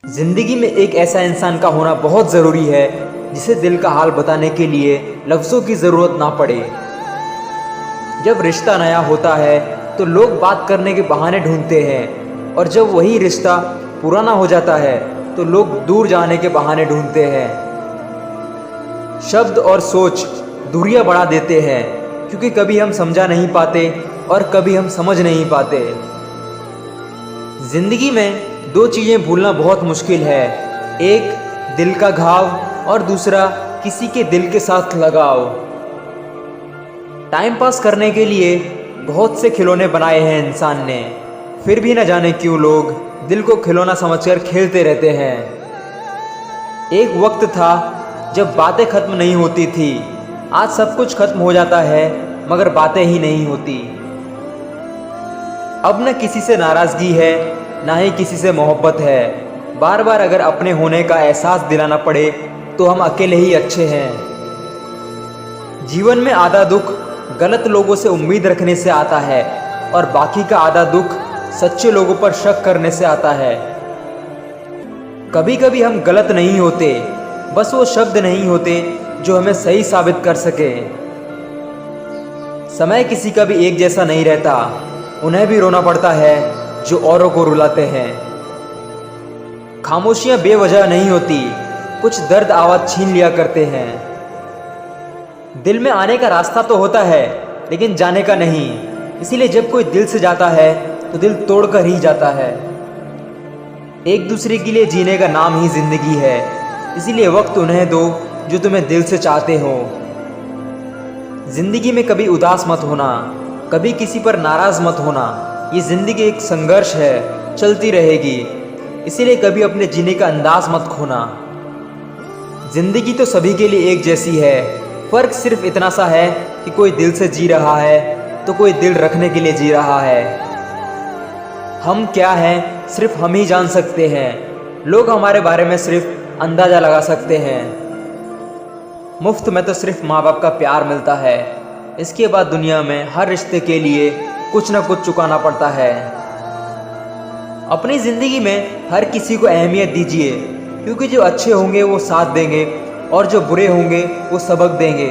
जिंदगी में एक ऐसा इंसान का होना बहुत ज़रूरी है जिसे दिल का हाल बताने के लिए लफ्ज़ों की ज़रूरत ना पड़े। जब रिश्ता नया होता है तो लोग बात करने के बहाने ढूंढते हैं, और जब वही रिश्ता पुराना हो जाता है तो लोग दूर जाने के बहाने ढूंढते हैं। शब्द और सोच दूरियां बढ़ा देते हैं, क्योंकि कभी हम समझा नहीं पाते और कभी हम समझ नहीं पाते। जिंदगी में दो चीज़ें भूलना बहुत मुश्किल है, एक दिल का घाव और दूसरा किसी के दिल के साथ लगाव। टाइम पास करने के लिए बहुत से खिलौने बनाए हैं इंसान ने, फिर भी न जाने क्यों लोग दिल को खिलौना समझकर खेलते रहते हैं। एक वक्त था जब बातें खत्म नहीं होती थी, आज सब कुछ खत्म हो जाता है मगर बातें ही नहीं होती। अब न किसी से नाराज़गी है ना ही किसी से मोहब्बत है। बार बार अगर अपने होने का एहसास दिलाना पड़े तो हम अकेले ही अच्छे हैं। जीवन में आधा दुख गलत लोगों से उम्मीद रखने से आता है, और बाकी का आधा दुख सच्चे लोगों पर शक करने से आता है। कभी कभी हम गलत नहीं होते, बस वो शब्द नहीं होते जो हमें सही साबित कर सके। समय किसी का भी एक जैसा नहीं रहता, उन्हें भी रोना पड़ता है जो औरों को रुलाते हैं। खामोशियां बेवजह नहीं होती, कुछ दर्द आवाज छीन लिया करते हैं। दिल में आने का रास्ता तो होता है लेकिन जाने का नहीं, इसीलिए जब कोई दिल से जाता है तो दिल तोड़कर ही जाता है। एक दूसरे के लिए जीने का नाम ही जिंदगी है, इसीलिए वक्त उन्हें दो जो तुम्हें दिल से चाहते हो। जिंदगी में कभी उदास मत होना, कभी किसी पर नाराज मत होना। ये जिंदगी एक संघर्ष है, चलती रहेगी, इसीलिए कभी अपने जीने का अंदाज मत खोना। जिंदगी तो सभी के लिए एक जैसी है, फर्क सिर्फ इतना सा है कि कोई दिल से जी रहा है तो कोई दिल रखने के लिए जी रहा है। हम क्या हैं सिर्फ हम ही जान सकते हैं, लोग हमारे बारे में सिर्फ अंदाजा लगा सकते हैं। मुफ्त में तो सिर्फ माँ बाप का प्यार मिलता है, इसके बाद दुनिया में हर रिश्ते के लिए कुछ न कुछ चुकाना पड़ता है। अपनी ज़िंदगी में हर किसी को अहमियत दीजिए, क्योंकि जो अच्छे होंगे वो साथ देंगे और जो बुरे होंगे वो सबक देंगे।